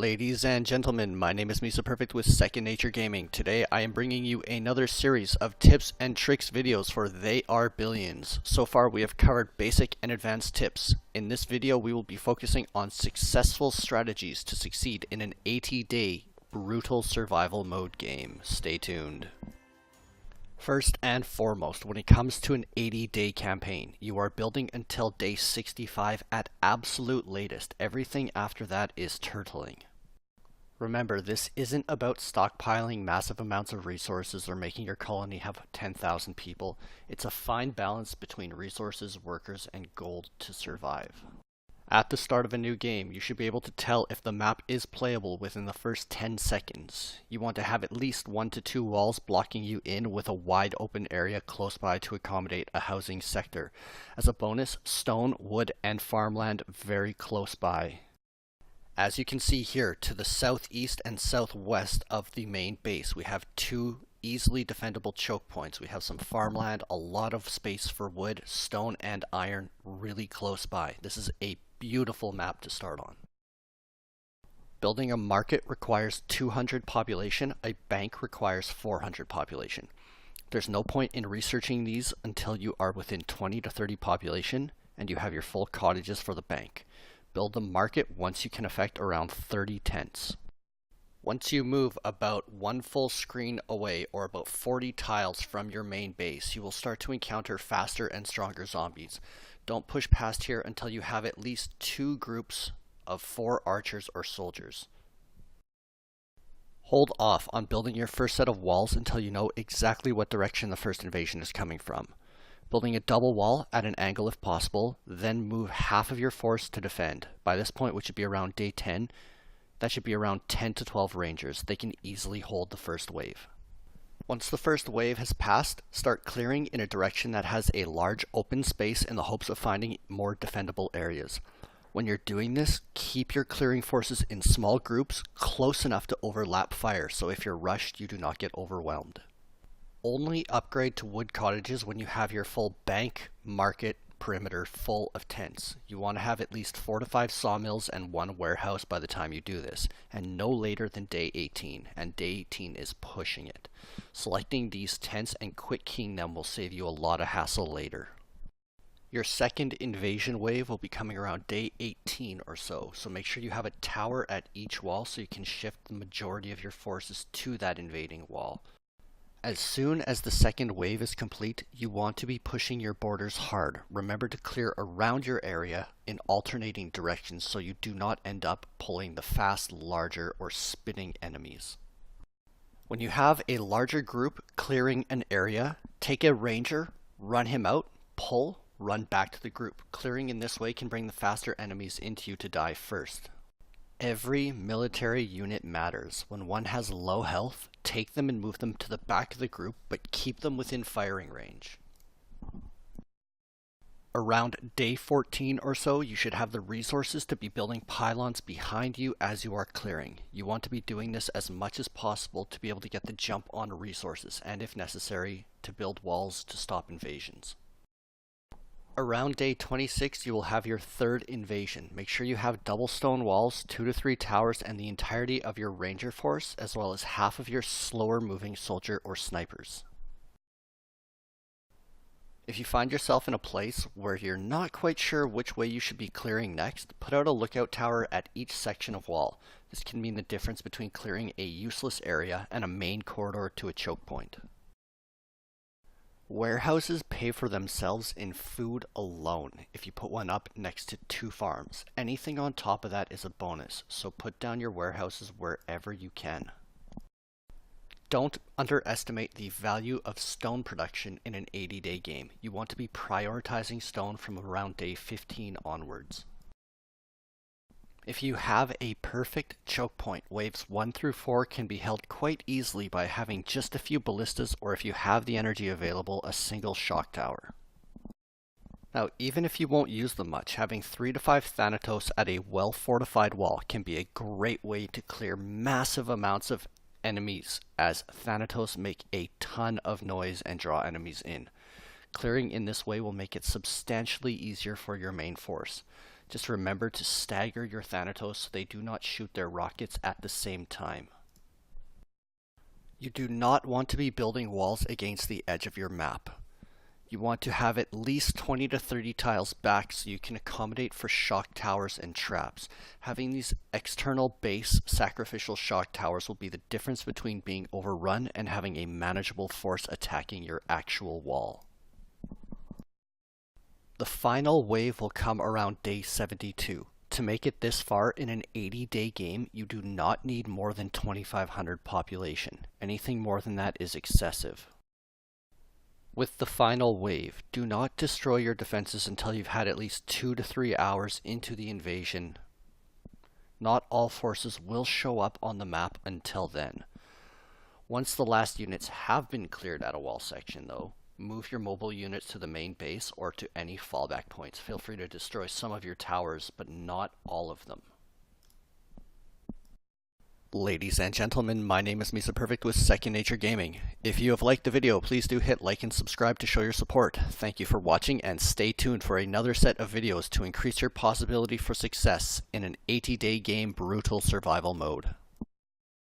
Ladies and gentlemen, my name is Misa Perfect with Second Nature Gaming. Today I am bringing you another series of tips and tricks videos for They Are Billions. So far we have covered basic and advanced tips. In this video we will be focusing on successful strategies to succeed in an 80-day brutal survival mode game. Stay tuned. First and foremost, when it comes to an 80-day campaign, you are building until day 65 at absolute latest. Everything after that is turtling. Remember, this isn't about stockpiling massive amounts of resources or making your colony have 10,000 people. It's a fine balance between resources, workers, and gold to survive. At the start of a new game, you should be able to tell if the map is playable within the first 10 seconds. You want to have at least 1 to 2 walls blocking you in with a wide open area close by to accommodate a housing sector. As a bonus, stone, wood, and farmland very close by. As you can see here, to the southeast and southwest of the main base, we have 2 easily defendable choke points. We have some farmland, a lot of space for wood, stone, and iron really close by. This is a beautiful map to start on. Building a market requires 200 population, a bank requires 400 population. There's no point in researching these until you are within 20 to 30 population and you have your full cottages for the bank. Build the market once you can affect around 30 tents. Once you move about 1 full screen away or about 40 tiles from your main base, you will start to encounter faster and stronger zombies. Don't push past here until you have at least 2 groups of 4 archers or soldiers. Hold off on building your first set of walls until you know exactly what direction the first invasion is coming from. Building a double wall at an angle if possible, then move half of your force to defend. By this point, which should be around day 10, that should be around 10 to 12 rangers. They can easily hold the first wave. Once the first wave has passed, start clearing in a direction that has a large open space in the hopes of finding more defendable areas. When you're doing this, keep your clearing forces in small groups close enough to overlap fire, so if you're rushed, you do not get overwhelmed. Only upgrade to wood cottages when you have your full bank, market, perimeter full of tents. You want to have at least 4 to 5 sawmills and 1 warehouse by the time you do this, and no later than day 18, and day 18 is pushing it. Selecting these tents and quick keying them will save you a lot of hassle later. Your second invasion wave will be coming around day 18 or so make sure you have a tower at each wall so you can shift the majority of your forces to that invading wall. As soon as the second wave is complete, you want to be pushing your borders hard. Remember to clear around your area in alternating directions so you do not end up pulling the fast, larger, or spinning enemies. When you have a larger group clearing an area, take a ranger, run him out, pull, run back to the group. Clearing in this way can bring the faster enemies into you to die first. Every military unit matters. When one has low health, take them and move them to the back of the group, but keep them within firing range. Around day 14 or so, you should have the resources to be building pylons behind you as you are clearing. You want to be doing this as much as possible to be able to get the jump on resources, and if necessary, to build walls to stop invasions. Around day 26, you will have your third invasion. Make sure you have double stone walls, 2 to 3 towers, and the entirety of your ranger force, as well as half of your slower moving soldier or snipers. If you find yourself in a place where you're not quite sure which way you should be clearing next, put out a lookout tower at each section of wall. This can mean the difference between clearing a useless area and a main corridor to a choke point. Warehouses pay for themselves in food alone if you put one up next to 2 farms. Anything on top of that is a bonus, so put down your warehouses wherever you can. Don't underestimate the value of stone production in an 80-day game. You want to be prioritizing stone from around day 15 onwards. If you have a perfect choke point, waves 1 through 4 can be held quite easily by having just a few ballistas, or if you have the energy available, a single shock tower. Now, even if you won't use them much, having 3 to 5 Thanatos at a well-fortified wall can be a great way to clear massive amounts of enemies, as Thanatos make a ton of noise and draw enemies in. Clearing in this way will make it substantially easier for your main force. Just remember to stagger your Thanatos so they do not shoot their rockets at the same time. You do not want to be building walls against the edge of your map. You want to have at least 20 to 30 tiles back so you can accommodate for shock towers and traps. Having these external base sacrificial shock towers will be the difference between being overrun and having a manageable force attacking your actual wall. The final wave will come around day 72. To make it this far in an 80-day game, you do not need more than 2,500 population. Anything more than that is excessive. With the final wave, do not destroy your defenses until you've had at least 2 to 3 hours into the invasion. Not all forces will show up on the map until then. Once the last units have been cleared at a wall section though, move your mobile units to the main base or to any fallback points. Feel free to destroy some of your towers, but not all of them. Ladies and gentlemen, my name is Misa Perfect with Second Nature Gaming. If you have liked the video, please do hit like and subscribe to show your support. Thank you for watching and stay tuned for another set of videos to increase your possibility for success in an 80-day game brutal survival mode.